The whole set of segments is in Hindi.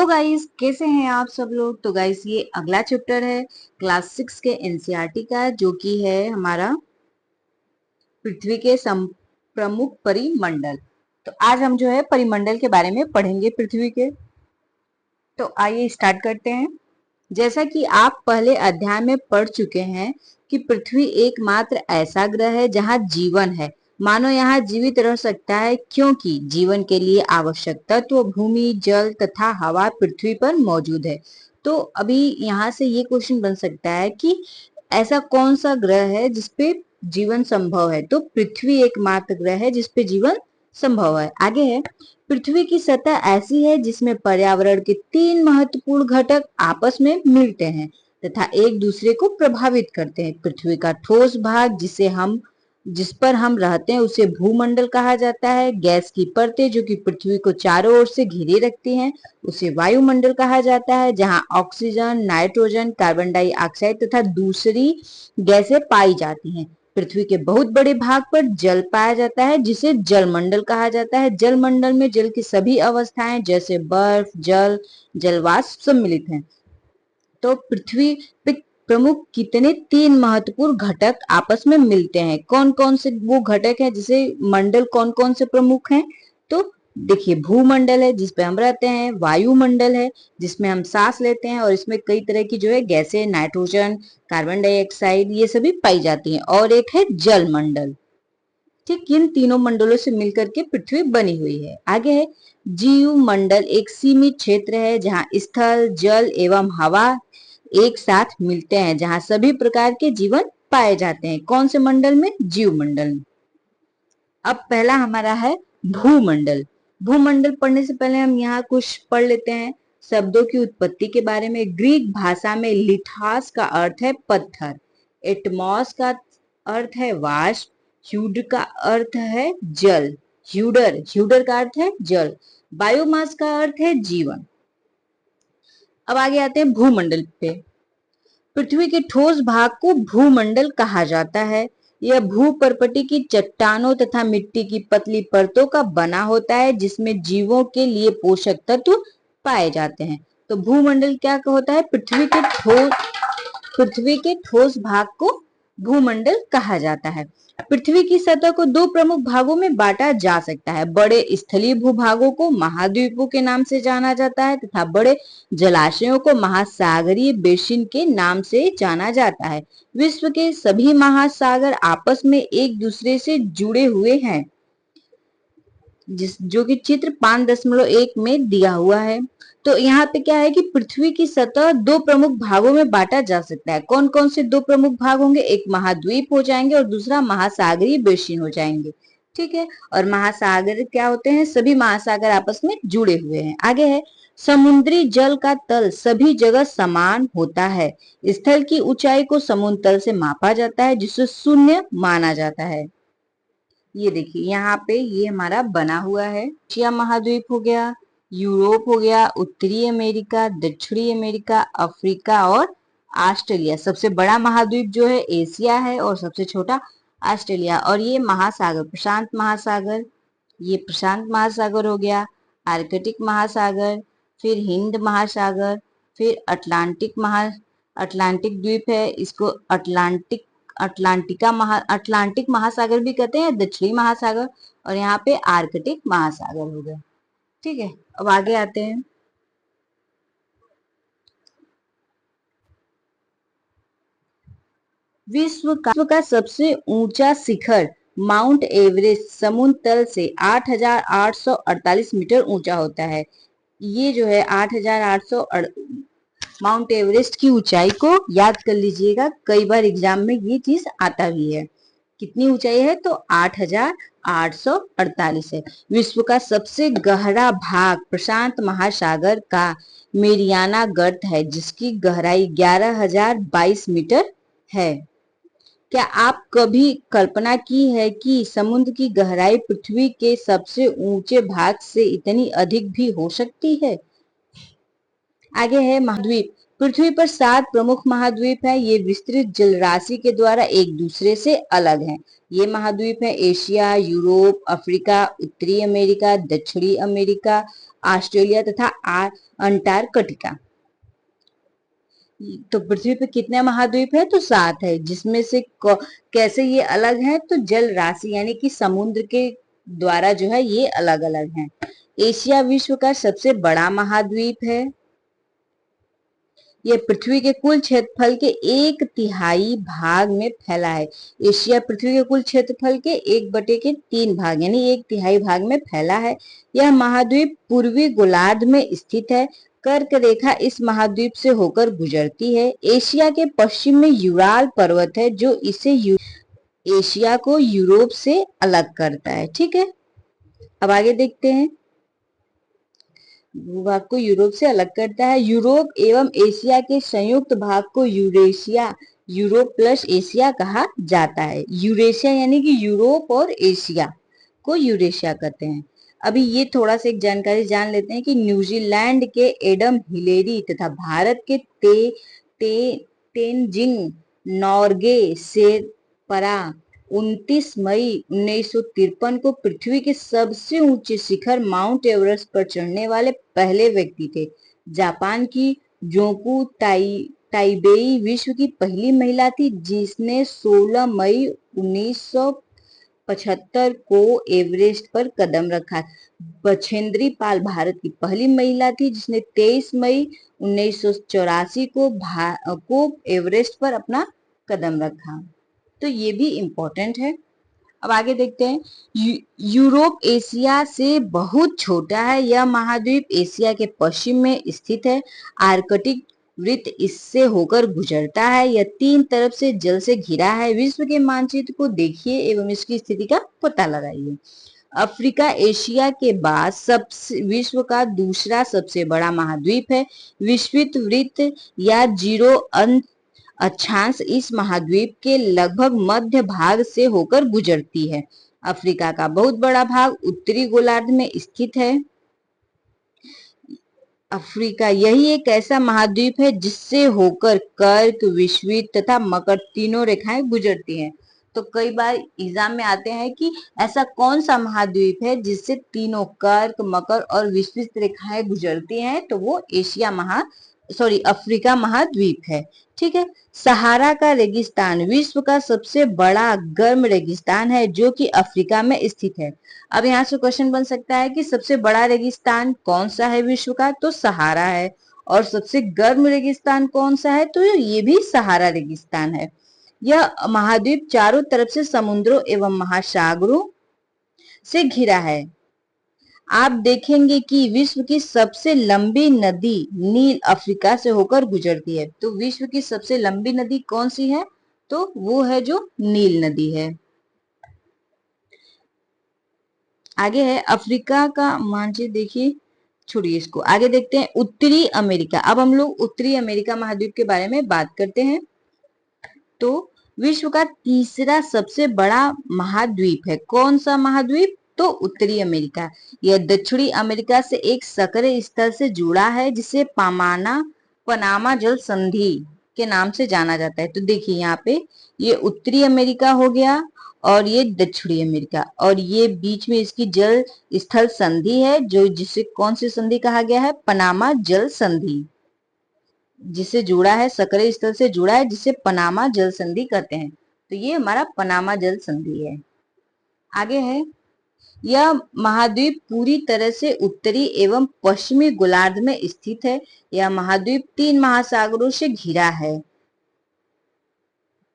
तो गाइस कैसे हैं आप सब लोग। तो गाइस ये अगला चैप्टर है क्लास 6 के एनसीईआरटी का, जो कि है हमारा पृथ्वी के प्रमुख परिमंडल। तो आज हम जो है परिमंडल के बारे में पढ़ेंगे पृथ्वी के। तो आइए स्टार्ट करते हैं। जैसा कि आप पहले अध्याय में पढ़ चुके हैं कि पृथ्वी एकमात्र ऐसा ग्रह है जहां जीवन है। मानो यहाँ जीवित रह सकता है, क्योंकि जीवन के लिए आवश्यक तत्व भूमि, जल तथा हवा पृथ्वी पर मौजूद है। तो अभी यहाँ से ये क्वेश्चन बन सकता है कि ऐसा कौन सा ग्रह है जिसपे जीवन संभव है। तो पृथ्वी एकमात्र ग्रह है जिसपे जीवन संभव है। आगे है, पृथ्वी की सतह ऐसी है जिसमें पर्यावरण के 3 महत्वपूर्ण घटक आपस में मिलते हैं तथा एक दूसरे को प्रभावित करते हैं। पृथ्वी का ठोस भाग जिस पर हम रहते हैं उसे भूमंडल कहा जाता है। गैस की परतें जो कि पृथ्वी को चारों ओर से घेरे रखती हैं उसे वायुमंडल कहा जाता है, जहां ऑक्सीजन, नाइट्रोजन, कार्बन डाइऑक्साइड तथा दूसरी गैसें पाई जाती हैं। पृथ्वी के बहुत बड़े भाग पर जल पाया जाता है जिसे जलमंडल कहा जाता है। जलमंडल में जल की सभी अवस्थाएं जैसे बर्फ, जल, जलवाष्प सम्मिलित हैं। तो पृथ्वी पे प्रमुख कितने 3 महत्वपूर्ण घटक आपस में मिलते हैं। कौन कौन से वो घटक हैं, जिसे मंडल कौन कौन से प्रमुख हैं। तो देखिए, भूमंडल है जिसपे हम रहते हैं, वायुमंडल है जिसमें हम सांस लेते हैं और इसमें कई तरह की जो है गैसें, नाइट्रोजन, कार्बन डाइऑक्साइड ये सभी पाई जाती हैं, और एक है जलमंडल। ठीक, इन तीनों मंडलों से मिलकर के पृथ्वी बनी हुई है। आगे है, जीव मंडल एक सीमित क्षेत्र है जहां स्थल, जल एवं हवा एक साथ मिलते हैं, जहां सभी प्रकार के जीवन पाए जाते हैं। कौन से मंडल में? जीव मंडल में। अब पहला हमारा है भूमंडल। भूमंडल पढ़ने से पहले हम यहाँ कुछ पढ़ लेते हैं शब्दों की उत्पत्ति के बारे में। ग्रीक भाषा में लिथास का अर्थ है पत्थर, एटमॉस का अर्थ है वाष्प, ह्यूड का अर्थ है जल, ह्यूडर का अर्थ है जल, बायोमास का अर्थ है जीवन। अब आगे आते हैं भूमंडल पे। पृथ्वी के ठोस भाग को भूमंडल कहा जाता है। यह भूपर्पटी की चट्टानों तथा मिट्टी की पतली परतों का बना होता है जिसमें जीवों के लिए पोषक तत्व पाए जाते हैं। तो भूमंडल क्या होता है? पृथ्वी के ठोस भाग को भूमंडल कहा जाता है। पृथ्वी की सतह को 2 प्रमुख भागों में बांटा जा सकता है। बड़े स्थलीय भूभागों को महाद्वीपों के नाम से जाना जाता है तथा बड़े जलाशयों को महासागरीय बेसिन के नाम से जाना जाता है। विश्व के सभी महासागर आपस में एक दूसरे से जुड़े हुए हैं, जो कि चित्र 5.1 में दिया हुआ है। तो यहाँ पे क्या है कि पृथ्वी की सतह 2 प्रमुख भागों में बांटा जा सकता है। कौन कौन से 2 प्रमुख भाग होंगे? एक महाद्वीप हो जाएंगे और दूसरा महासागरीय बेसिन हो जाएंगे। ठीक है, और महासागर क्या होते हैं? सभी महासागर आपस में जुड़े हुए हैं। आगे है, समुद्री जल का तल सभी जगह समान होता है। स्थल की ऊंचाई को समुद्र तल से मापा जाता है जिसे शून्य माना जाता है। ये देखिए यहाँ पे ये हमारा बना हुआ है। एशिया महाद्वीप हो गया, यूरोप हो गया, उत्तरी अमेरिका, दक्षिणी अमेरिका, अफ्रीका और ऑस्ट्रेलिया। सबसे बड़ा महाद्वीप जो है एशिया है और सबसे छोटा ऑस्ट्रेलिया। और ये महासागर, प्रशांत महासागर, ये प्रशांत महासागर हो गया, आर्कटिक महासागर, फिर हिंद महासागर, फिर अटलांटिक द्वीप है, इसको अटलांटिक महासागर भी कहते हैं, दक्षिणी महासागर, और यहाँ पे आर्कटिक महासागर हो गया। ठीक है, अब आगे आते हैं। विश्व का सबसे ऊंचा शिखर माउंट एवरेस्ट समुद्र तल से 8,848 मीटर ऊंचा होता है। ये जो है 8,800 माउंट एवरेस्ट की ऊंचाई को याद कर लीजिएगा, कई बार एग्जाम में ये चीज आता भी है। कितनी ऊंचाई है? तो 8,848 है। विश्व का सबसे गहरा भाग प्रशांत महासागर का मेरियाना गर्त है जिसकी गहराई 11,022 मीटर है। क्या आप कभी कल्पना की है कि समुद्र की गहराई पृथ्वी के सबसे ऊंचे भाग से इतनी अधिक भी हो सकती है? आगे है महाद्वीप। पृथ्वी पर 7 प्रमुख महाद्वीप हैं। ये विस्तृत जलराशि के द्वारा एक दूसरे से अलग हैं। ये महाद्वीप है एशिया, यूरोप, अफ्रीका, उत्तरी अमेरिका, दक्षिणी अमेरिका, ऑस्ट्रेलिया तथा अंटार्कटिका। तो पृथ्वी पे कितने महाद्वीप है? तो 7 है, जिसमें से कैसे ये अलग है? तो जल राशि यानी कि समुद्र के द्वारा जो है ये अलग अलग है। एशिया विश्व का सबसे बड़ा महाद्वीप है। यह पृथ्वी के कुल क्षेत्रफल के 1/3 भाग में फैला है। एशिया पृथ्वी के कुल क्षेत्रफल के 1/3 भाग यानी 1/3 भाग में फैला है। यह महाद्वीप पूर्वी गोलार्ध में स्थित है। कर्क रेखा इस महाद्वीप से होकर गुजरती है। एशिया के पश्चिम में यूराल पर्वत है जो इसे एशिया को यूरोप से अलग करता है। ठीक है, अब आगे देखते हैं। भूभाग को यूरोप से अलग करता है। यूरोप एवं एशिया के संयुक्त भाग को यूरेशिया, यूरोप प्लस एशिया कहा जाता है। यूरेशिया यानी कि यूरोप और एशिया को यूरेशिया कहते हैं। अभी ये थोड़ा सा एक जानकारी जान लेते हैं कि न्यूजीलैंड के एडम हिलेरी तथा भारत के तेनजिंग नॉर्गे शेरपरा 29 मई 1953 को पृथ्वी के सबसे ऊंचे शिखर माउंट एवरेस्ट पर चढ़ने वाले पहले व्यक्ति थे। जापान की जोकू ताइबेई विश्व की पहली महिला थी जिसने 16 मई 1975 को एवरेस्ट पर कदम रखा। बछेंद्री पाल भारत की पहली महिला थी जिसने 23 मई 1984 को एवरेस्ट पर अपना कदम रखा। तो ये भी इम्पोर्टेंट है। अब आगे देखते हैं। यूरोप एशिया से बहुत छोटा है। यह महाद्वीप एशिया के पश्चिम में स्थित है। आर्कटिक वृत्त इससे होकर गुजरता है। यह 3 तरफ से जल से घिरा है। विश्व के मानचित्र को देखिए एवं इसकी स्थिति का पता लगाइए। अफ्रीका एशिया के बाद विश्व का दूसरा सबसे बड़ा महाद्वीप है। विश्वित वृत्त या जीरो अक्षांश इस महाद्वीप के लगभग मध्य भाग से होकर गुजरती है। अफ्रीका का बहुत बड़ा भाग उत्तरी गोलार्ध में स्थित है। अफ्रीका यही एक ऐसा महाद्वीप है जिससे होकर कर्क, विषुवत तथा मकर तीनों रेखाएं गुजरती हैं। तो कई बार एग्जाम में आते हैं कि ऐसा कौन सा महाद्वीप है जिससे तीनों कर्क, मकर और विषुवत रेखाएं गुजरती हैं? तो वो अफ्रीका महाद्वीप है। ठीक है। सहारा का रेगिस्तान विश्व का सबसे बड़ा गर्म रेगिस्तान है जो कि अफ्रीका में स्थित है। अब यहाँ से क्वेश्चन बन सकता है कि सबसे बड़ा रेगिस्तान कौन सा है विश्व का? तो सहारा है। और सबसे गर्म रेगिस्तान कौन सा है? तो ये भी सहारा रेगिस्तान है। यह महाद्वीप चारों तरफ से समुद्रों एवं महासागरों से घिरा है। आप देखेंगे कि विश्व की सबसे लंबी नदी नील अफ्रीका से होकर गुजरती है। तो विश्व की सबसे लंबी नदी कौन सी है? तो वो है जो नील नदी है। आगे है अफ्रीका का मानचित्र देखिए, छोड़िए इसको, आगे देखते हैं उत्तरी अमेरिका। अब हम लोग उत्तरी अमेरिका महाद्वीप के बारे में बात करते हैं। तो विश्व का तीसरा सबसे बड़ा महाद्वीप है। कौन सा महाद्वीप? तो उत्तरी अमेरिका। यह दक्षिणी अमेरिका से एक सक्रिय स्थल से जुड़ा है जिसे पनामा जल संधि के नाम से जाना जाता है। तो देखिए यहाँ पे ये उत्तरी अमेरिका हो गया और ये दक्षिणी अमेरिका, और ये बीच में इसकी जल स्थल संधि है जो जिसे कौन सी संधि कहा गया है? पनामा जल संधि, जिसे जुड़ा है, सक्रिय स्थल से जुड़ा है जिसे पनामा जल संधि कहते हैं। तो ये हमारा पनामा जल संधि है। आगे है, यह महाद्वीप पूरी तरह से उत्तरी एवं पश्चिमी गोलार्ध में स्थित है। यह महाद्वीप 3 महासागरों से घिरा है।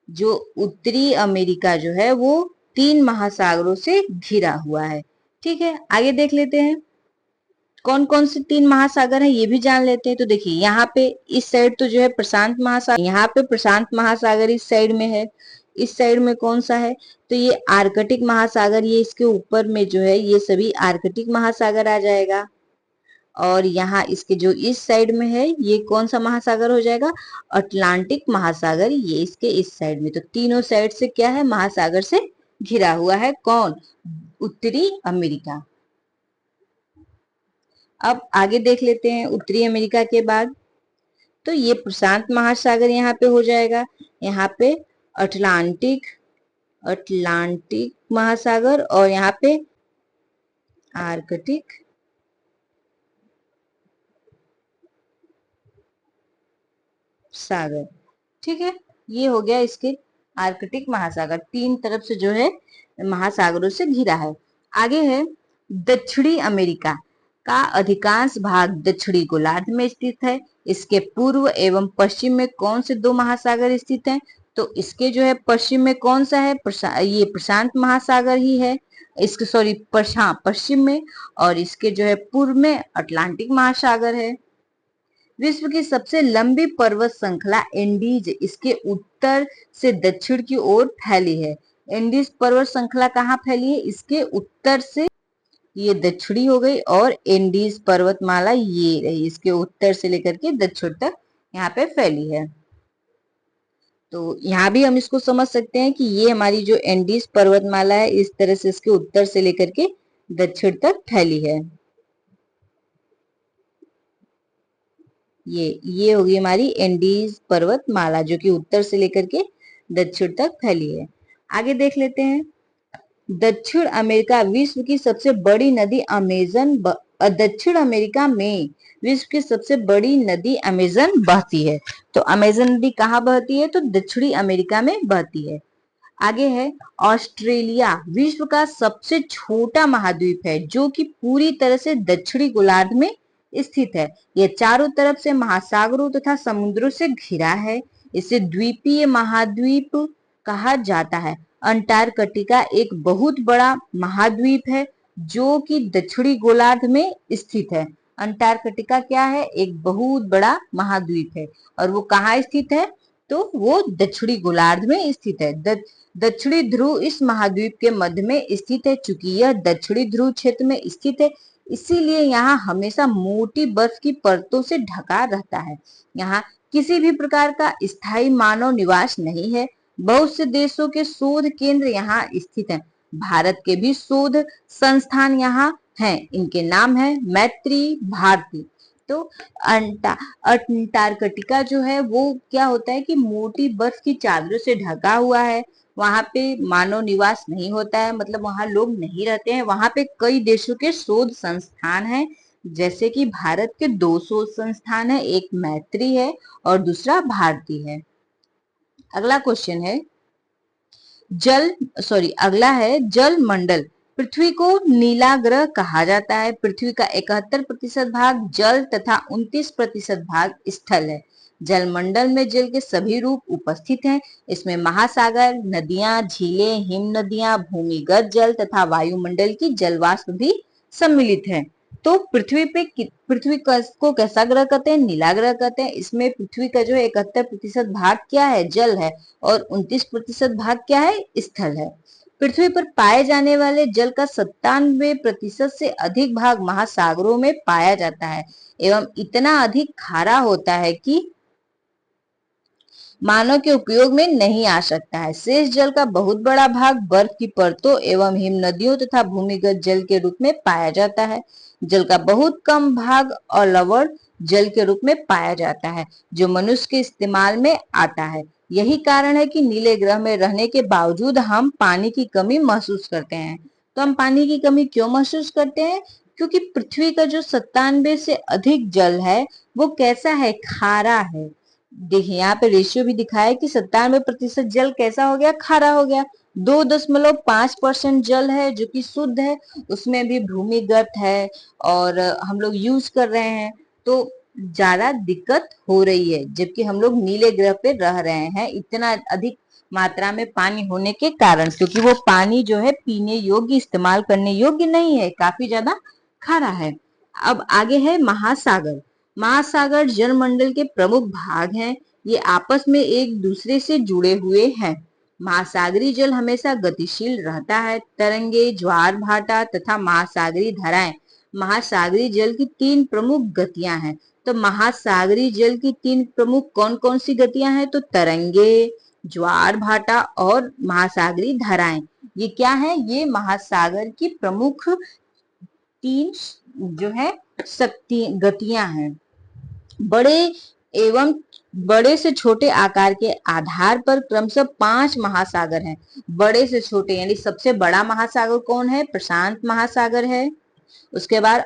जो उत्तरी अमेरिका जो है वो 3 महासागरों से घिरा हुआ है। ठीक है, आगे देख लेते हैं कौन कौन से 3 महासागर हैं, ये भी जान लेते हैं। तो देखिए यहाँ पे इस साइड तो जो है प्रशांत महासागर, यहाँ पे प्रशांत महासागर इस साइड में है। इस साइड में कौन सा है? तो ये आर्कटिक महासागर, ये इसके ऊपर में जो है ये सभी आर्कटिक महासागर आ जाएगा। और यहाँ इसके जो इस साइड में है ये कौन सा महासागर हो जाएगा? अटलांटिक महासागर, ये इसके इस साइड में। तो तीनों साइड से क्या है? महासागर से घिरा हुआ है। कौन? उत्तरी अमेरिका। अब आगे देख लेते हैं उत्तरी अमेरिका के बाद। तो ये प्रशांत महासागर यहाँ पे हो जाएगा। यहाँ पे अटलांटिक महासागर और यहाँ पे आर्कटिक सागर। ठीक है, ये हो गया इसके आर्कटिक महासागर, तीन तरफ से जो है महासागरों से घिरा है। आगे है दक्षिणी अमेरिका का अधिकांश भाग दक्षिणी गोलार्ध में स्थित है। इसके पूर्व एवं पश्चिम में कौन से दो महासागर स्थित हैं? तो इसके जो है पश्चिम में कौन सा है? ये प्रशांत महासागर ही है। इसके सॉरी पश्चिम में, और इसके जो है पूर्व में अटलांटिक महासागर है। विश्व की सबसे लंबी पर्वत श्रृंखला एंडीज इसके उत्तर से दक्षिण की ओर फैली है। एंडीज पर्वत श्रृंखला कहाँ फैली है? इसके उत्तर से, ये दक्षिणी हो गई, और एंडीज पर्वतमाला ये रही, इसके उत्तर से लेकर के दक्षिण तक यहाँ पे फैली है। तो यहाँ भी हम इसको समझ सकते हैं कि ये हमारी जो एंडीज पर्वतमाला है, इस तरह से इसके उत्तर से लेकर के दक्षिण तक फैली है। ये होगी हमारी एंडीज पर्वतमाला, जो कि उत्तर से लेकर के दक्षिण तक फैली है। आगे देख लेते हैं, दक्षिण अमेरिका विश्व की सबसे बड़ी नदी अमेजन, दक्षिण अमेरिका में विश्व की सबसे बड़ी नदी अमेजन बहती है। तो अमेजन नदी कहाँ बहती है? तो दक्षिणी अमेरिका में बहती है। आगे है ऑस्ट्रेलिया विश्व का सबसे छोटा महाद्वीप है, जो कि पूरी तरह से दक्षिणी गोलार्ध में स्थित है। यह चारों तरफ से महासागरों तथा समुद्रों से घिरा है। इसे द्वीपीय महाद्वीप कहा जाता है। अंटार्कटिका एक बहुत बड़ा महाद्वीप है, जो कि दक्षिणी गोलार्ध में स्थित है। अंटार्कटिका क्या है? एक बहुत बड़ा महाद्वीप है, और वो कहाँ स्थित है? तो वो दक्षिणी गोलार्ध में स्थित है। दक्षिणी ध्रुव इस महाद्वीप के मध्य में स्थित है। चूंकि यह दक्षिणी ध्रुव क्षेत्र में स्थित है, इसीलिए यहाँ हमेशा मोटी बर्फ की परतों से ढका रहता है। यहाँ किसी भी प्रकार का स्थायी मानव निवास नहीं है। बहुत से देशों के शोध केंद्र यहाँ स्थित हैं। भारत के भी शोध संस्थान यहाँ हैं। इनके नाम है मैत्री भारती। तो अंटार्कटिका जो है वो क्या होता है कि मोटी बर्फ की चादरों से ढका हुआ है। वहां पे मानव निवास नहीं होता है, मतलब वहां लोग नहीं रहते हैं। वहां पे कई देशों के शोध संस्थान हैं, जैसे कि भारत के दो शोध संस्थान है, एक मैत्री है और दूसरा भारती है। अगला क्वेश्चन है अगला है जल मंडल। पृथ्वी को नीला ग्रह कहा जाता है। पृथ्वी का 71% भाग जल तथा 29% भाग स्थल है। जलमंडल में जल के सभी रूप उपस्थित हैं। इसमें महासागर, नदियां, झीलें, हिम नदियां, भूमिगत जल तथा वायुमंडल की जलवाष्प भी सम्मिलित है। तो पृथ्वी को कैसा ग्रह कहते हैं? नीला ग्रह कहते हैं। इसमें पृथ्वी का जो 71% भाग क्या है? जल है, और 29% भाग क्या है? स्थल है। पृथ्वी पर पाए जाने वाले जल का 97% से अधिक भाग महासागरों में पाया जाता है, एवं इतना अधिक खारा होता है कि मानव के उपयोग में नहीं आ सकता है। शेष जल का बहुत बड़ा भाग बर्फ की परतों एवं हिम नदियों तथा भूमिगत जल के रूप में पाया जाता है। जल का बहुत कम भाग अलवण जल के रूप में पाया जाता है, जो मनुष्य के इस्तेमाल में आता है। यही कारण है कि नीले ग्रह में रहने के बावजूद हम पानी की कमी महसूस करते हैं। तो हम पानी की कमी क्यों महसूस करते हैं? क्योंकि पृथ्वी का जो 97 से अधिक जल है वो कैसा है? खारा है। देखिए यहाँ पे रेशियो भी दिखाया है कि 97% जल कैसा हो गया? खारा हो गया। 2.5% जल है जो कि शुद्ध है, उसमें भी भूमिगत है और हम लोग यूज कर रहे हैं, तो ज्यादा दिक्कत हो रही है। जबकि हम लोग नीले ग्रह पे रह रहे हैं इतना अधिक मात्रा में पानी होने के कारण, क्योंकि वो पानी जो है पीने योग्य, इस्तेमाल करने योग्य नहीं है, काफी ज्यादा खारा है। अब आगे है महासागर। महासागर जलमंडल के प्रमुख भाग हैं। ये आपस में एक दूसरे से जुड़े हुए हैं। महासागरी जल हमेशा गतिशील रहता है। तरंगे, ज्वार भाटा तथा महासागरी धाराएं महासागरी जल की तीन प्रमुख गतियां हैं। तो महासागरी जल की तीन प्रमुख कौन कौन सी गतियां हैं? तो तरंगे, ज्वार भाटा और महासागरी धाराएं। ये क्या है? ये महासागर की प्रमुख तीन जो है शक्ति गतियां हैं। बड़े से छोटे आकार के आधार पर क्रमशः 5 महासागर हैं। बड़े से छोटे यानी सबसे बड़ा महासागर कौन है? प्रशांत महासागर है। उसके बाद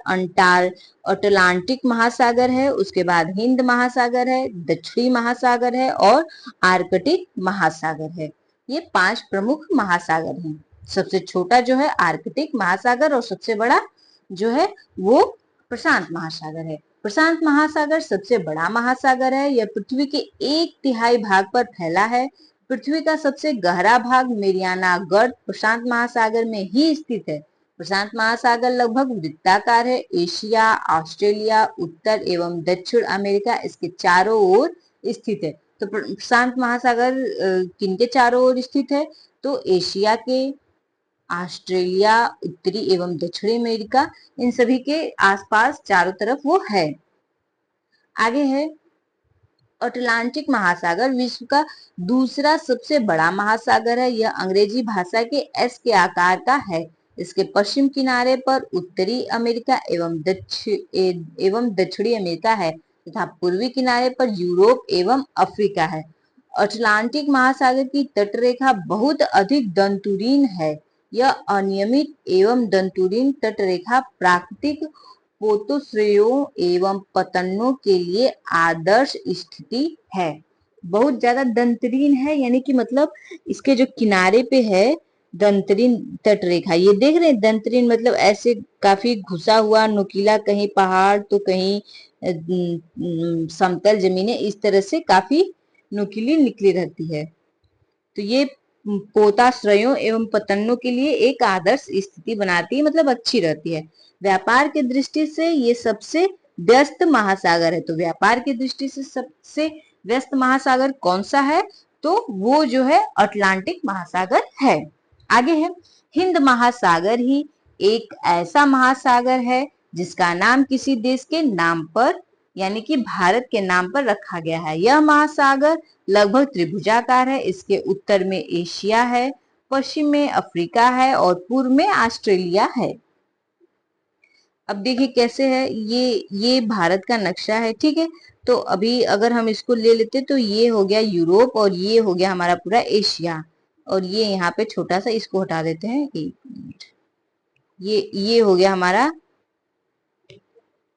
अटलांटिक महासागर है, उसके बाद हिंद महासागर है, दक्षिणी महासागर है और आर्कटिक महासागर है। ये 5 प्रमुख महासागर हैं। सबसे छोटा जो है आर्कटिक महासागर और सबसे बड़ा जो है वो प्रशांत महासागर है। प्रशांत महासागर सबसे बड़ा महासागर है। यह पृथ्वी के 1/3 भाग पर फैला है। पृथ्वी का सबसे गहरा भाग मेरियाना गर्त प्रशांत महासागर में ही स्थित है। प्रशांत महासागर लगभग वृत्ताकार है। एशिया, ऑस्ट्रेलिया, उत्तर एवं दक्षिण अमेरिका इसके चारों ओर स्थित है। तो प्रशांत महासागर किनके चारों ओर स्थित है? तो एशिया के, ऑस्ट्रेलिया, उत्तरी एवं दक्षिणी अमेरिका, इन सभी के आसपास चारों तरफ वो है। आगे है अटलांटिक महासागर, विश्व का दूसरा सबसे बड़ा महासागर है। यह अंग्रेजी भाषा के एस के आकार का है। इसके पश्चिम किनारे पर उत्तरी अमेरिका एवं दक्षिणी अमेरिका है तथा पूर्वी किनारे पर यूरोप एवं अफ्रीका है। अटलांटिक महासागर की तटरेखा बहुत अधिक दंतुरीन है। यह अनियमित एवं दंतुरीन तटरेखा प्राकृतिक पोतोश्रेयों एवं पतनों के लिए आदर्श स्थिति है। बहुत ज्यादा दंतरीन है, यानी कि मतलब इसके जो किनारे पे है दंतरीन तटरेखा, ये देख रहे हैं दंतरीन मतलब ऐसे काफी घुसा हुआ नुकीला, कहीं पहाड़ तो कहीं समतल जमीनें, इस तरह से काफी नुकीली निकली रहती है। तो ये पोताश्रयों एवं पतनों के लिए एक आदर्श स्थिति बनाती है, मतलब अच्छी रहती है। व्यापार की दृष्टि से ये सबसे व्यस्त महासागर है। तो व्यापार की दृष्टि से सबसे व्यस्त महासागर कौन सा है? तो वो जो है अटलांटिक महासागर है। आगे है हिंद महासागर ही एक ऐसा महासागर है जिसका नाम किसी देश के नाम पर यानी कि भारत के नाम पर रखा गया है। यह महासागर लगभग त्रिभुजाकार है। इसके उत्तर में एशिया है, पश्चिम में अफ्रीका है और पूर्व में ऑस्ट्रेलिया है। अब देखिए कैसे है, ये भारत का नक्शा है, ठीक है। तो अभी अगर हम इसको ले लेते तो ये हो गया यूरोप और ये हो गया हमारा पूरा एशिया, और ये यहाँ पे छोटा सा इसको हटा देते हैं, एक मिनट। ये हो गया हमारा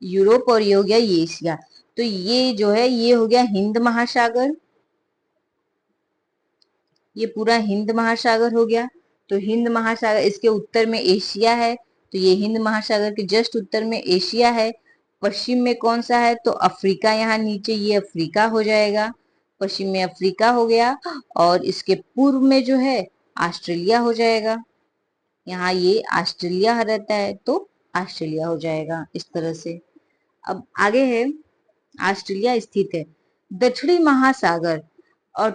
यूरोप और ये हो गया ये एशिया। तो ये जो है ये हो गया हिंद महासागर, ये पूरा हिंद महासागर हो गया। तो हिंद महासागर, इसके उत्तर में एशिया है, तो ये हिंद महासागर के जस्ट उत्तर में एशिया है। पश्चिम में कौन सा है? तो अफ्रीका, यहाँ नीचे ये अफ्रीका हो जाएगा, पश्चिम में अफ्रीका हो गया। और इसके पूर्व में जो है ऑस्ट्रेलिया हो जाएगा, यहाँ ये ऑस्ट्रेलिया रहता है तो ऑस्ट्रेलिया हो जाएगा इस तरह से। अब आगे है ऑस्ट्रेलिया स्थित है। दक्षिणी महासागर और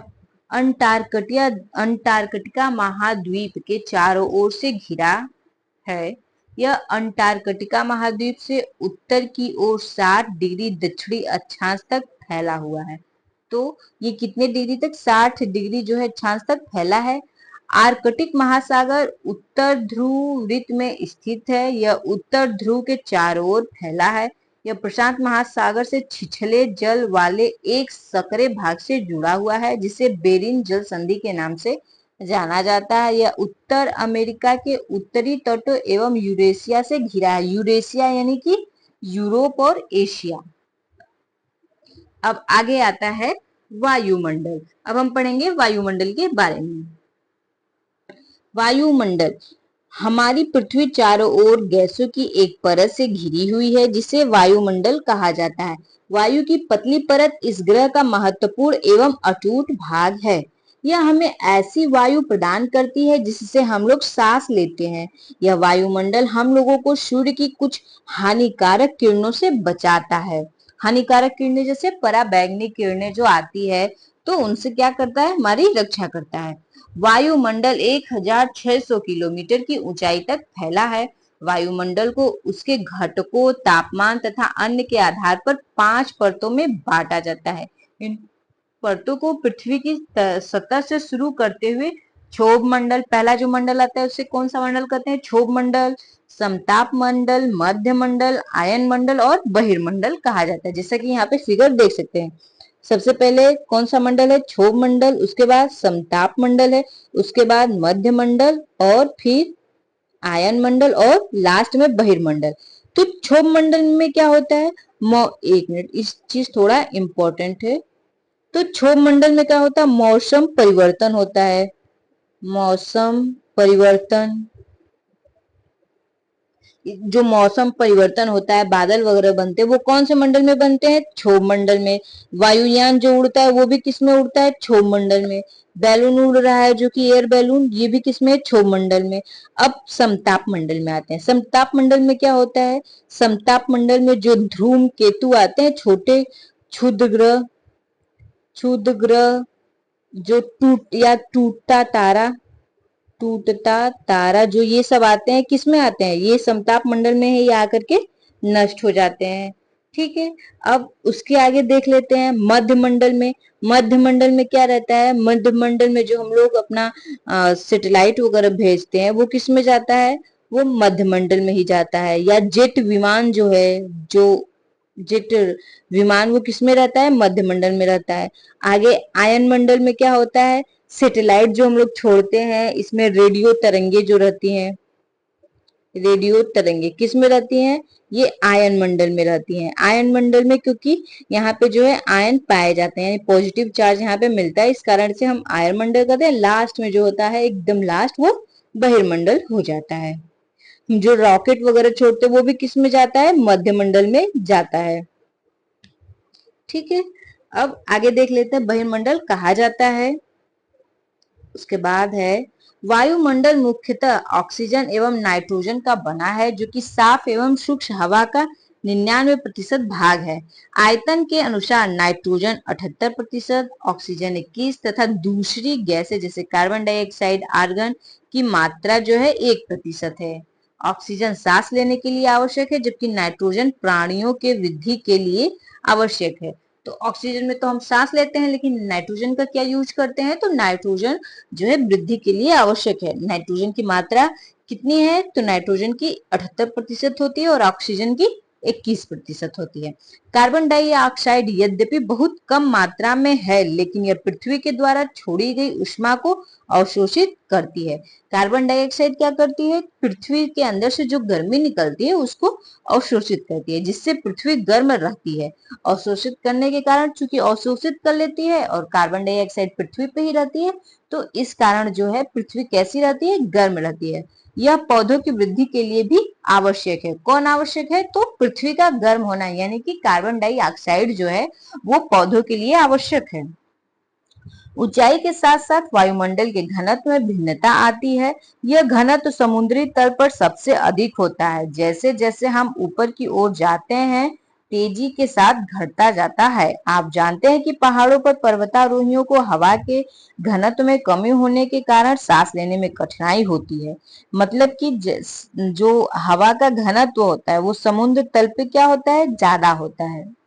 अंटार्कटिका महाद्वीप के चारों ओर से घिरा है। यह अंटार्कटिका महाद्वीप से उत्तर की ओर 60 डिग्री दक्षिणी अक्षांश तक फैला हुआ है। तो ये कितने डिग्री तक? 60 डिग्री जो है अक्षांश तक फैला है। आर्कटिक महासागर उत्तर ध्रुव वृत्त में स्थित है। यह उत्तर ध्रुव के चारों ओर फैला है। यह प्रशांत महासागर से छिछले जल वाले एक सकरे भाग से जुड़ा हुआ है जिसे बेरिंग जल संधि के नाम से जाना जाता है। यह उत्तर अमेरिका के उत्तरी तटों एवं यूरेशिया से घिरा है। यूरेशिया यानी कि यूरोप और एशिया। अब आगे आता है वायुमंडल। अब हम पढ़ेंगे वायुमंडल के बारे में। वायुमंडल, हमारी पृथ्वी चारों ओर गैसों की एक परत से घिरी हुई है जिसे वायुमंडल कहा जाता है। वायु की पतली परत इस ग्रह का महत्वपूर्ण एवं अटूट भाग है। यह हमें ऐसी वायु प्रदान करती है जिससे हम लोग सांस लेते हैं। यह वायुमंडल हम लोगों को सूर्य की कुछ हानिकारक किरणों से बचाता है। हानिकारक किरणें जैसे पराबैंगनी किरणें जो आती है तो उनसे क्या करता है? हमारी रक्षा करता है। वायुमंडल 1600 किलोमीटर की ऊंचाई तक फैला है। वायुमंडल को उसके घटकों, तापमान तथा अन्य के आधार पर 5 परतों में बांटा जाता है। इन परतों को पृथ्वी की सतह से शुरू करते हुए क्षोभ मंडल, पहला जो मंडल आता है उसे कौन सा मंडल कहते हैं? क्षोभ मंडल, समताप मंडल, मध्य मंडल, आयन मंडल और बहिर्मंडल कहा जाता है। जैसा कि यहाँ पे फिगर देख सकते हैं, सबसे पहले कौन सा मंडल है? क्षोभ मंडल, उसके बाद समताप मंडल है, उसके बाद मध्य मंडल और फिर आयन मंडल और लास्ट में बहिर्मंडल। तो क्षोभ मंडल में क्या होता है? एक मिनट, इस चीज थोड़ा इंपॉर्टेंट है। तो क्षोभ मंडल में क्या होता है? मौसम परिवर्तन होता है। मौसम परिवर्तन, जो मौसम परिवर्तन होता है, बादल वगैरह बनते हैं, वो कौन से मंडल में बनते हैं? क्षोभ मंडल में। वायुयान जो उड़ता है वो भी किस में उड़ता है? क्षोभ मंडल में। बैलून उड़ रहा है जो कि एयर बैलून, ये भी किस में? क्षोभ मंडल में। अब समताप मंडल में आते हैं। समताप मंडल में क्या होता है? समताप मंडल में जो ध्रुव केतु आते हैं, छोटे क्षुद्र ग्रह, क्षुद्र ग्रह, जो टूटता तारा, जो ये सब आते हैं, किस में आते हैं? ये समताप मंडल में है, ये आकर के नष्ट हो जाते हैं। ठीक है। अब उसके आगे देख लेते हैं मध्य मंडल में। मध्य मंडल में क्या रहता है? मध्य मंडल में जो हम लोग अपना सैटेलाइट वगैरह भेजते हैं, वो किस में जाता है? वो मध्य मंडल में ही जाता है। या जेट विमान जो है, जो जेट विमान, वो किस में रहता है? मध्य मंडल में रहता है। आगे आयन मंडल में क्या होता है? सैटेलाइट जो हम लोग छोड़ते हैं, इसमें रेडियो तरंगे जो रहती हैं, रेडियो तरंगे किस में रहती हैं? ये आयन मंडल में रहती हैं। आयन मंडल में, क्योंकि यहाँ पे जो है आयन पाए जाते हैं, पॉजिटिव चार्ज यहाँ पे मिलता है, इस कारण से हम आयन मंडल कहते हैं। लास्ट में जो होता है, एकदम लास्ट, वो बहिर्मंडल हो जाता है। जो रॉकेट वगैरह छोड़ते हैं, वो भी किस में जाता है? मध्य मंडल में जाता है। ठीक है। अब आगे देख लेते हैं बहिर्मंडल कहा जाता है। उसके बाद है वायुमंडल मुख्यतः ऑक्सीजन एवं नाइट्रोजन का बना है, जो कि साफ एवं सूक्ष्म हवा का 99% भाग है। आयतन के अनुसार नाइट्रोजन 78%, ऑक्सीजन 21 तथा दूसरी गैसें जैसे कार्बन डाइऑक्साइड, आर्गन की मात्रा जो है 1% है। ऑक्सीजन सांस लेने के लिए आवश्यक है, जबकि नाइट्रोजन प्राणियों के वृद्धि के लिए आवश्यक है। तो ऑक्सीजन में तो हम सांस लेते हैं, लेकिन नाइट्रोजन का क्या यूज करते हैं? तो नाइट्रोजन जो है वृद्धि के लिए आवश्यक है। नाइट्रोजन की मात्रा कितनी है? तो नाइट्रोजन की 78% होती है और ऑक्सीजन की 21% होती है। कार्बन डाइऑक्साइड यद्यपि बहुत कम मात्रा में है, लेकिन यह पृथ्वी के द्वारा छोड़ी गई ऊष्मा को अवशोषित करती है। कार्बन डाइऑक्साइड क्या करती है? पृथ्वी के अंदर से जो गर्मी निकलती है उसको अवशोषित करती है, जिससे पृथ्वी गर्म रहती है। अवशोषित करने के कारण, चूंकि अवशोषित कर लेती है और कार्बन डाइऑक्साइड पृथ्वी पे ही रहती है, तो इस कारण जो है पृथ्वी कैसी रहती है? गर्म रहती है। यह पौधों की वृद्धि के लिए भी आवश्यक है। कौन आवश्यक है? तो पृथ्वी का गर्म होना, यानी कि कार्बन डाइऑक्साइड जो है वो पौधों के लिए आवश्यक है। ऊंचाई के साथ साथ वायुमंडल के घनत्व में भिन्नता आती है। यह घनत्व समुद्री तल पर सबसे अधिक होता है। जैसे जैसे हम ऊपर की ओर जाते हैं, तेजी के साथ घटता जाता है। आप जानते हैं कि पहाड़ों पर पर्वतारोहियों को हवा के घनत्व में कमी होने के कारण सांस लेने में कठिनाई होती है। मतलब कि जो हवा का घनत्व होता है वो समुद्र तल पे क्या होता है? ज्यादा होता है।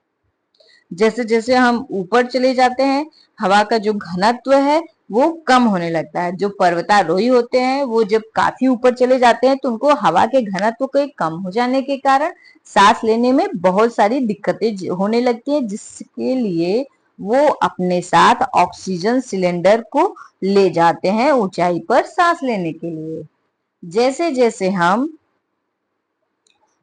जैसे जैसे हम ऊपर चले जाते हैं, हवा का जो घनत्व है वो कम होने लगता है। जो पर्वतारोही होते हैं, वो जब काफी ऊपर चले जाते हैं, तो उनको हवा के घनत्व के कम हो जाने के कारण सांस लेने में बहुत सारी दिक्कतें होने लगती है, जिसके लिए वो अपने साथ ऑक्सीजन सिलेंडर को ले जाते हैं ऊंचाई पर सांस लेने के लिए। जैसे जैसे हम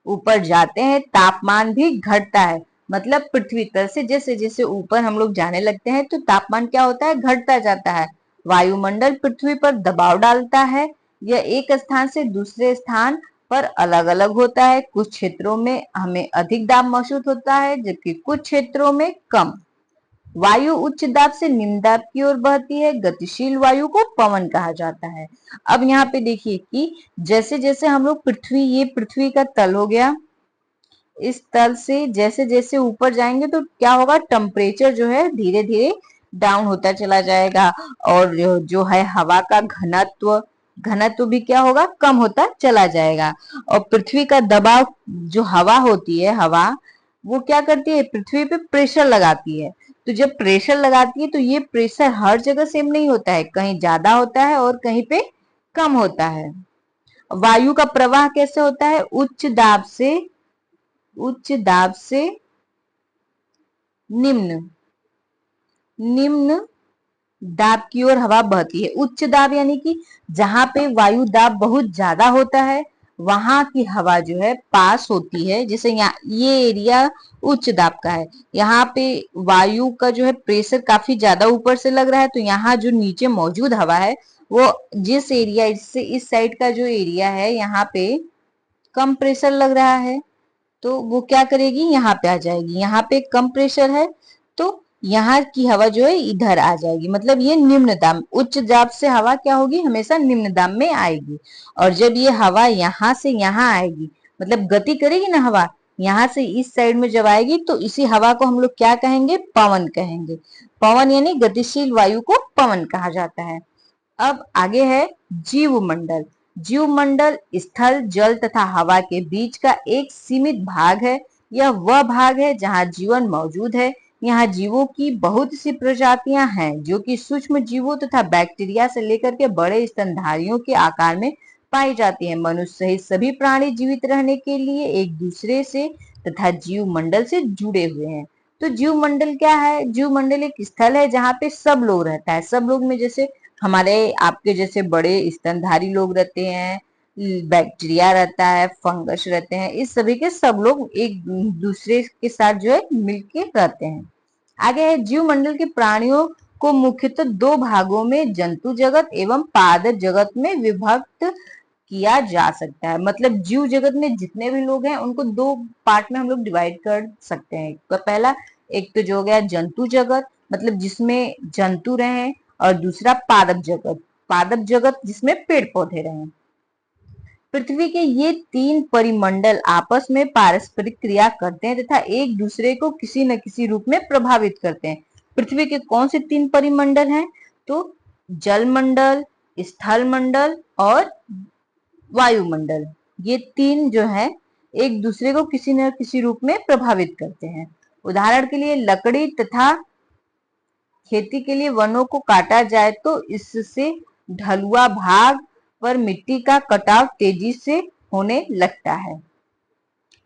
ऊपर जाते हैं, तापमान भी घटता है। मतलब पृथ्वी तल से जैसे जैसे ऊपर हम लोग जाने लगते हैं, तो तापमान क्या होता है? घटता जाता है। वायुमंडल पृथ्वी पर दबाव डालता है। यह एक स्थान से दूसरे स्थान पर अलग अलग होता है। कुछ क्षेत्रों में हमें अधिक दाब महसूस होता है, जबकि कुछ क्षेत्रों में कम। वायु उच्च दाब से निम्न दाब की ओर बहती है। गतिशील वायु को पवन कहा जाता है। अब यहाँ पे देखिए कि जैसे जैसे हम लोग ये पृथ्वी का तल हो गया, इस तल से जैसे जैसे ऊपर जाएंगे तो क्या होगा? टेम्परेचर जो है धीरे धीरे डाउन होता चला जाएगा, और जो है हवा का घनत्व घनत्व भी क्या होगा? कम होता चला जाएगा। और पृथ्वी का दबाव, जो हवा होती है, हवा वो क्या करती है? पृथ्वी पे प्रेशर लगाती है। तो जब प्रेशर लगाती है, तो ये प्रेशर हर जगह सेम नहीं होता है, कहीं ज्यादा होता है और कहीं पे कम होता है। वायु का प्रवाह कैसे होता है? उच्च दाब से निम्न निम्न दाब की ओर हवा बहती है। उच्च दाब यानी कि जहां पे वायु दाब बहुत ज्यादा होता है वहां की हवा जो है पास होती है। जैसे यहाँ ये एरिया उच्च दाब का है, यहाँ पे वायु का जो है प्रेशर काफी ज्यादा ऊपर से लग रहा है, तो यहाँ जो नीचे मौजूद हवा है वो जिस एरिया इससे इस साइड का जो एरिया है यहाँ पे कम प्रेशर लग रहा है, तो वो क्या करेगी, यहाँ पे आ जाएगी। यहाँ पे कम प्रेशर है तो यहाँ की हवा जो है इधर आ जाएगी, मतलब ये निम्न दाब। उच्च दाब से हवा क्या होगी, हमेशा निम्न दाब में आएगी। और जब ये हवा यहाँ से यहाँ आएगी, मतलब गति करेगी ना हवा, यहाँ से इस साइड में जब आएगी तो इसी हवा को हम लोग क्या कहेंगे, पवन कहेंगे। पवन यानी गतिशील वायु को पवन कहा जाता है। अब आगे है जीव मंडल। जीव मंडल स्थल, जल तथा हवा के बीच का एक सीमित भाग है। यह वह भाग है जहां जीवन मौजूद है। यहाँ जीवों की बहुत सी प्रजातियां हैं जो कि सूक्ष्म जीवों तथा बैक्टीरिया से लेकर के बड़े स्तनधारियों के आकार में पाई जाती हैं। मनुष्य सहित सभी प्राणी जीवित रहने के लिए एक दूसरे से तथा जीव मंडल से जुड़े हुए हैं। तो जीव मंडल क्या है, जीव मंडल एक स्थल है जहाँ पे सब लोग रहता है। सब लोग में जैसे हमारे आपके जैसे बड़े स्तनधारी लोग रहते हैं, बैक्टीरिया रहता है, फंगस रहते हैं, इस सभी के सब लोग एक दूसरे के साथ जो है मिलके रहते हैं। आगे है जीव मंडल के प्राणियों को मुख्यतः दो भागों में जंतु जगत एवं पादप जगत में विभक्त किया जा सकता है। मतलब जीव जगत में जितने भी लोग हैं उनको दो पार्ट में हम लोग डिवाइड कर सकते हैं। तो पहला एक तो जो हो गया जंतु जगत, मतलब जिसमें जंतु रहे, और दूसरा पादप जगत, पादप जगत जिसमें पेड़ पौधे रहे। पृथ्वी के ये तीन परिमंडल आपस में पारस्परिक क्रिया करते हैं तथा एक दूसरे को किसी न किसी रूप में प्रभावित करते हैं। पृथ्वी के कौन से तीन परिमंडल हैं, तो जल मंडल, स्थल मंडल और वायुमंडल। ये तीन जो है एक दूसरे को किसी न किसी रूप में प्रभावित करते हैं। उदाहरण के लिए लकड़ी तथा खेती के लिए वनों को काटा जाए तो इससे ढलुआ भाग पर मिट्टी का कटाव तेजी से होने लगता है।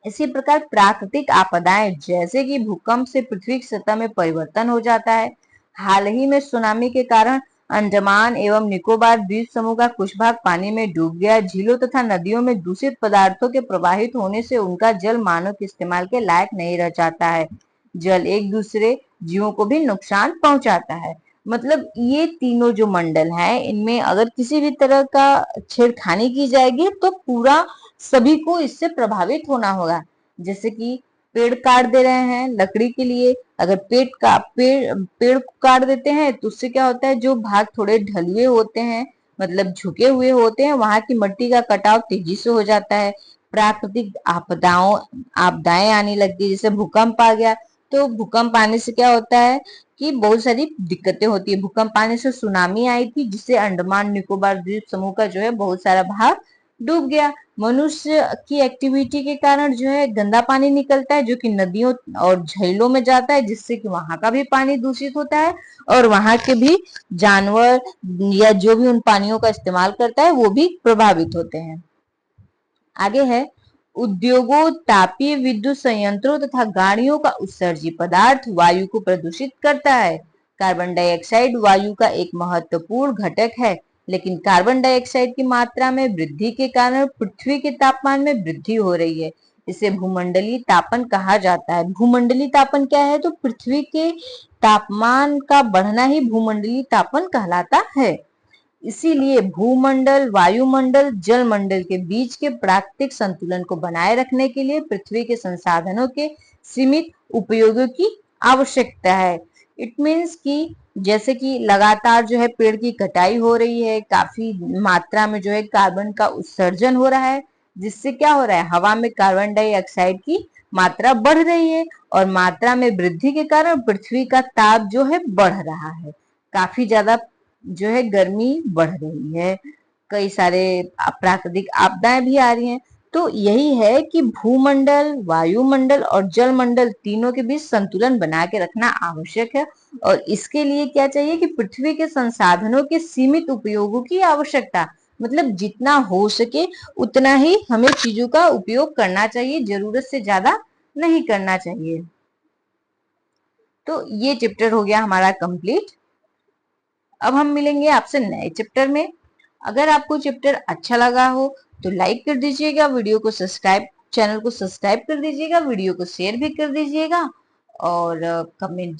इसी प्रकार प्राकृतिक आपदाएं जैसे कि भूकंप से पृथ्वी की सतह में परिवर्तन हो जाता है। हाल ही में सुनामी के कारण अंडमान एवं निकोबार द्वीप समूह का कुछ भाग पानी में डूब गया। झीलों तथा नदियों में दूषित पदार्थों के प्रवाहित होने से उनका जल मानव के इस्तेमाल के लायक नहीं रह जाता है। जल एक दूसरे जीवों को भी नुकसान पहुंचाता है। मतलब ये तीनों जो मंडल हैं इनमें अगर किसी भी तरह का छेड़खानी की जाएगी तो पूरा सभी को इससे प्रभावित होना होगा। जैसे कि पेड़ काट दे रहे हैं लकड़ी के लिए, अगर पेड़ को काट देते हैं तो उससे क्या होता है, जो भाग थोड़े ढलुए होते हैं, मतलब झुके हुए होते हैं, वहां की मिट्टी का कटाव तेजी से हो जाता है। प्राकृतिक आपदाएं आने लगती है, जैसे भूकंप आ गया, तो भूकंप आने से क्या होता है कि बहुत सारी दिक्कतें होती है। भूकंप आने से सुनामी आई थी जिससे अंडमान निकोबार द्वीप समूह का जो है बहुत सारा भाग डूब गया। मनुष्य की एक्टिविटी के कारण जो है गंदा पानी निकलता है जो कि नदियों और झीलों में जाता है, जिससे कि वहां का भी पानी दूषित होता है और वहां के भी जानवर या जो भी उन पानियों का इस्तेमाल करता है वो भी प्रभावित होते हैं। आगे है उद्योगों, तापीय विद्युत संयंत्रों तथा गाड़ियों का उत्सर्जी पदार्थ वायु को प्रदूषित करता है। कार्बन डाइऑक्साइड वायु का एक महत्वपूर्ण घटक है, लेकिन कार्बन डाइऑक्साइड की मात्रा में वृद्धि के कारण पृथ्वी के तापमान में वृद्धि हो रही है। इसे भूमंडलीय तापन कहा जाता है। भूमंडलीय तापन क्या है, तो पृथ्वी के तापमान का बढ़ना ही भूमंडलीय तापन कहलाता है। इसीलिए भूमंडल, वायुमंडल, जल मंडल के बीच के प्राकृतिक संतुलन को बनाए रखने के लिए पृथ्वी के संसाधनों के सीमित उपयोगों की आवश्यकता है। इट मीन्स कि जैसे कि लगातार जो है पेड़ की कटाई हो रही है, काफी मात्रा में जो है कार्बन का उत्सर्जन हो रहा है, जिससे क्या हो रहा है, हवा में कार्बन डाइऑक्साइड की मात्रा बढ़ रही है और मात्रा में वृद्धि के कारण पृथ्वी का ताप जो है बढ़ रहा है। काफी ज्यादा जो है गर्मी बढ़ रही है, कई सारे प्राकृतिक आपदाएं भी आ रही हैं। तो यही है कि भूमंडल, वायुमंडल और जलमंडल तीनों के बीच संतुलन बना के रखना आवश्यक है। और इसके लिए क्या चाहिए कि पृथ्वी के संसाधनों के सीमित उपयोगों की आवश्यकता, मतलब जितना हो सके उतना ही हमें चीजों का उपयोग करना चाहिए, जरूरत से ज्यादा नहीं करना चाहिए। तो ये चैप्टर हो गया हमारा कंप्लीट। अब हम मिलेंगे आपसे नए चैप्टर में। अगर आपको चैप्टर अच्छा लगा हो तो लाइक कर दीजिएगा, चैनल को सब्सक्राइब कर दीजिएगा, वीडियो को शेयर भी कर दीजिएगा और कमेंट